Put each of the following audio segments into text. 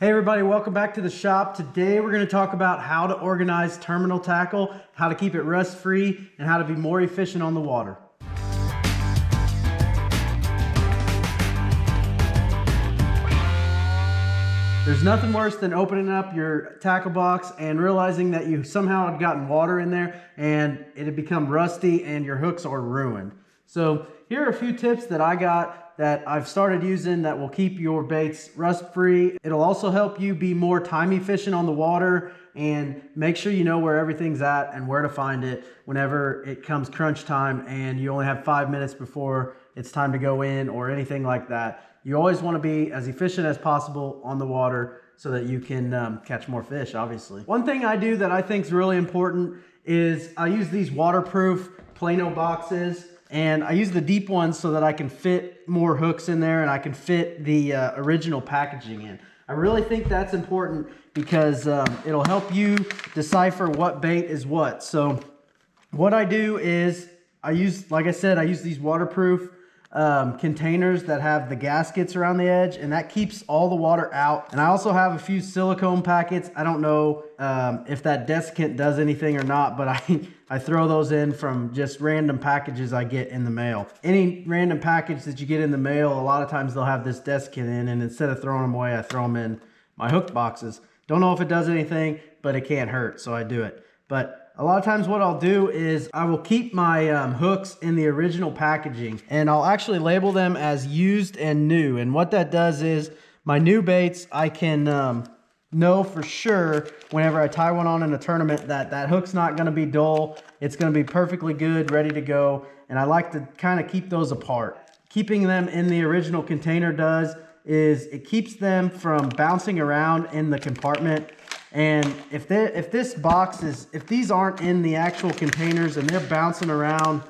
Hey everybody, welcome back to the shop. Today we're going to talk about how to organize terminal tackle, how to keep it rust free, and how to be more efficient on the water. There's nothing worse than opening up your tackle box and realizing that you somehow had gotten water in there and it had become rusty and your hooks are ruined. So here are a few tips that I got that I've started using that will keep your baits rust free. It'll also help you be more time efficient on the water and make sure you know where everything's at and where to find it whenever it comes crunch time and you only have 5 minutes before it's time to go in or anything like that. You always want to be as efficient as possible on the water so that you can catch more fish, obviously. One thing I do that I think is really important is I use these waterproof Plano boxes. And I use the deep ones so that I can fit more hooks in there and I can fit the original packaging in. I really think that's important because it'll help you decipher what bait is what. So what I do is like I said, I use these waterproof containers that have the gaskets around the edge, and that keeps all the water out. And I also have a few silicone packets. I don't know if that desiccant does anything or not, but I throw those in from just random packages I get in the mail. Any random package that you get in the mail, a lot of times they'll have this desiccant in, and instead of throwing them away, I throw them in my hook boxes. Don't know if it does anything, but it can't hurt, so I do it. But a lot of times what I'll do is I will keep my hooks in the original packaging, and I'll actually label them as used and new. And what that does is my new baits, I can know for sure whenever I tie one on in a tournament that that hook's not going to be dull. It's going to be perfectly good, ready to go. And I like to kind of keep those apart. Keeping them in the original container is it keeps them from bouncing around in the compartment. And if these aren't in the actual containers and they're bouncing around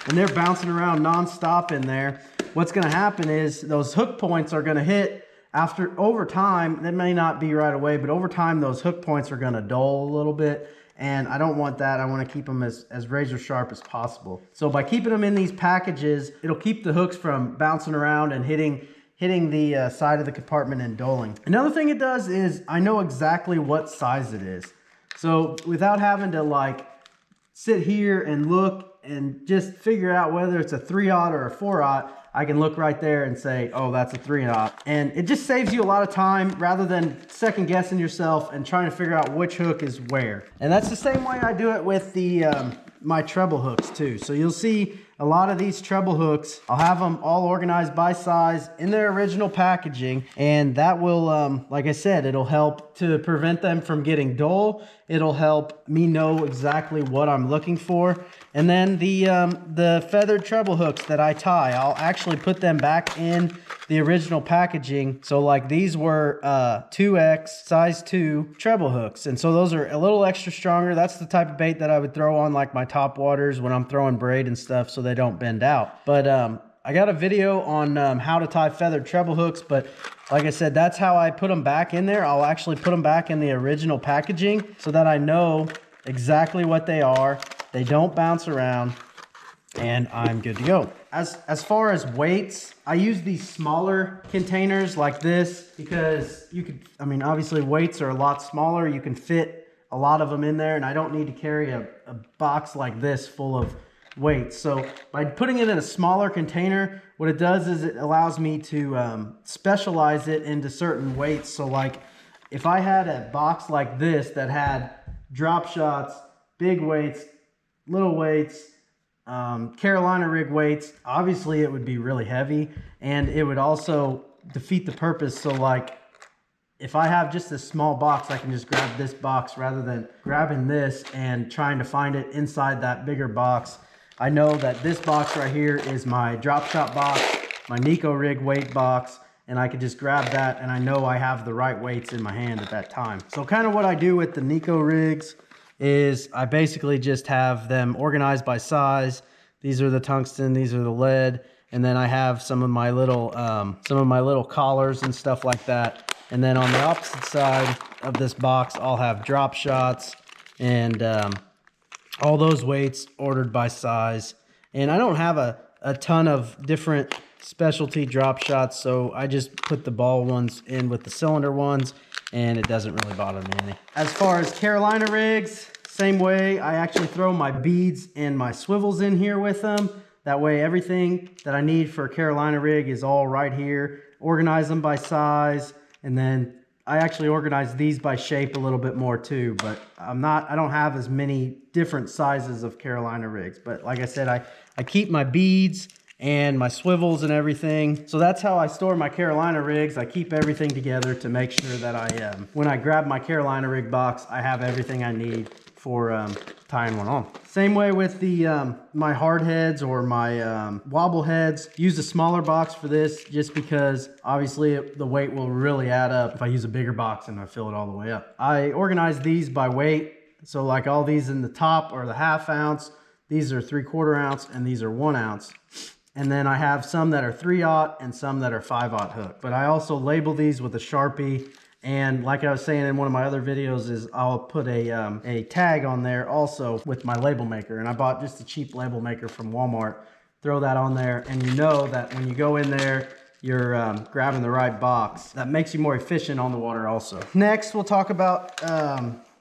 nonstop in there, what's going to happen is those hook points are going to hit over time. That may not be right away, but over time those hook points are going to dull a little bit, and I don't want that. I want to keep them as razor sharp as possible. So by keeping them in these packages, it'll keep the hooks from bouncing around and hitting the side of the compartment and dulling. Another thing it does is I know exactly what size it is. So without having to like sit here and look and just figure out whether it's a 3/0 or a 4/0, I can look right there and say, oh, that's a 3/0. And it just saves you a lot of time rather than second guessing yourself and trying to figure out which hook is where. And that's the same way I do it with the my treble hooks too. So you'll see a lot of these treble hooks, I'll have them all organized by size in their original packaging, and that will, like I said, it'll help to prevent them from getting dull. It'll help me know exactly what I'm looking for. And then the feathered treble hooks that I tie, I'll actually put them back in the original packaging. So like these were 2X size 2 treble hooks, and so those are a little extra stronger. That's the type of bait that I would throw on like my top waters when I'm throwing braid and stuff, so they don't bend out. But I got a video on how to tie feathered treble hooks, but like I said, that's how I put them back in there. I'll actually put them back in the original packaging so that I know exactly what they are. They don't bounce around, and I'm good to go. As far as weights, I use these smaller containers like this because obviously weights are a lot smaller. You can fit a lot of them in there, and I don't need to carry a box like this full of weights. So by putting it in a smaller container, what it does is it allows me to specialize it into certain weights. So like if I had a box like this that had drop shots, big weights, little weights, Carolina rig weights, obviously it would be really heavy, and it would also defeat the purpose. So like if I have just a small box, I can just grab this box rather than grabbing this and trying to find it inside that bigger box. I know that this box right here is my drop shot box, my Nico rig weight box, and I could just grab that, and I know I have the right weights in my hand at that time. So kind of what I do with the Nico rigs is I basically just have them organized by size. These are the tungsten, these are the lead, and then I have some of my little collars and stuff like that. And then on the opposite side of this box, I'll have drop shots and all those weights ordered by size. And I don't have a ton of different specialty drop shots, so I just put the ball ones in with the cylinder ones, and it doesn't really bother me any. As far as Carolina rigs, same way. I actually throw my beads and my swivels in here with them. That way everything that I need for a Carolina rig is all right here. Organize them by size, and then I actually organize these by shape a little bit more too, but I don't have as many different sizes of Carolina rigs. But like I said, I keep my beads and my swivels and everything. So that's how I store my Carolina rigs. I keep everything together to make sure that when I grab my Carolina rig box, I have everything I need for tying one on. Same way with the my hard heads or my wobble heads. Use a smaller box for this just because obviously the weight will really add up if I use a bigger box and I fill it all the way up. I organize these by weight. So like all these in the top are the 1/2 ounce, these are 3/4 ounce, and these are 1 ounce. And then I have some that are 3/0 and some that are 5/0 hook. But I also label these with a Sharpie. And like I was saying in one of my other videos is I'll put a tag on there also with my label maker. And I bought just a cheap label maker from Walmart. Throw that on there, and you know that when you go in there, you're grabbing the right box. That makes you more efficient on the water also. Next, we'll talk about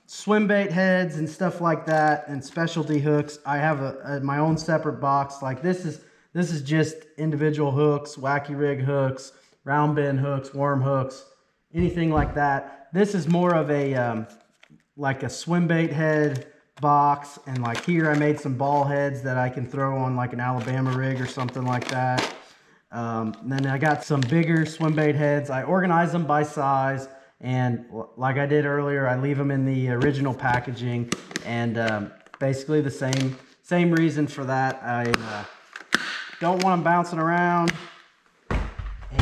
swim bait heads and stuff like that, and specialty hooks. I have my own separate box. Like this is just individual hooks, wacky rig hooks, round bend hooks, worm hooks, anything like that. This is more of a like a swim bait head box, and like here I made some ball heads that I can throw on like an Alabama rig or something like that. And then I got some bigger swim bait heads. I organize them by size, and like I did earlier, I leave them in the original packaging, and basically the same reason for that. I don't want them bouncing around,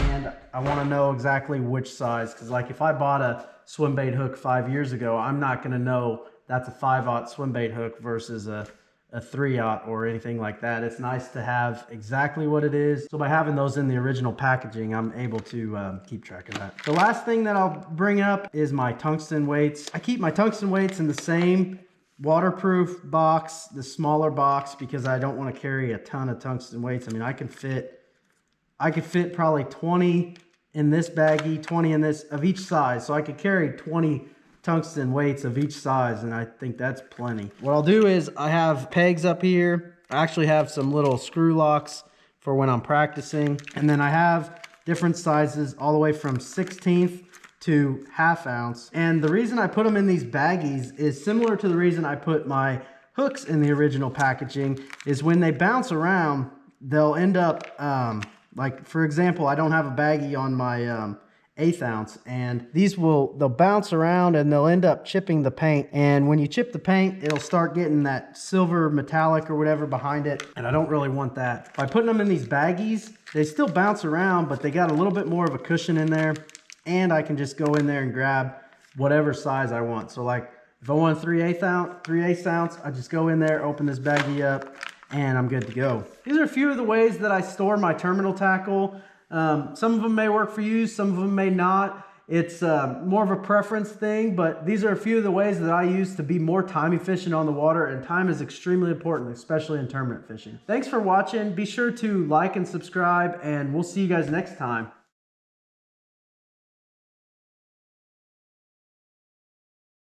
and I want to know exactly which size, because like if I bought a swim bait hook 5 years ago, I'm not going to know that's a 5/0 swim bait hook versus a 3/0 or anything like that. It's nice to have exactly what it is. So by having those in the original packaging, I'm able to keep track of that. The last thing that I'll bring up is my tungsten weights. I keep my tungsten weights in the same waterproof box, the smaller box, because I don't want to carry a ton of tungsten weights. I mean, I could fit probably 20 in this baggie, 20 in this of each size. So I could carry 20 tungsten weights of each size, and I think that's plenty. What I'll do is I have pegs up here. I actually have some little screw locks for when I'm practicing, and then I have different sizes all the way from 1/16 to 1/2 ounce. And the reason I put them in these baggies is similar to the reason I put my hooks in the original packaging. Is when they bounce around, they'll end up like, for example, I don't have a baggie on my 1/8 ounce, and they'll bounce around and they'll end up chipping the paint. And when you chip the paint, it'll start getting that silver metallic or whatever behind it, and I don't really want that. By putting them in these baggies, they still bounce around, but they got a little bit more of a cushion in there, and I can just go in there and grab whatever size I want. So like if I want a 3/8 ounce, I just go in there, open this baggie up, and I'm good to go. These are a few of the ways that I store my terminal tackle. Some of them may work for you, some of them may not. It's more of a preference thing, but these are a few of the ways that I use to be more time efficient on the water, and time is extremely important, especially in tournament fishing. Thanks for watching. Be sure to like and subscribe, and we'll see you guys next time.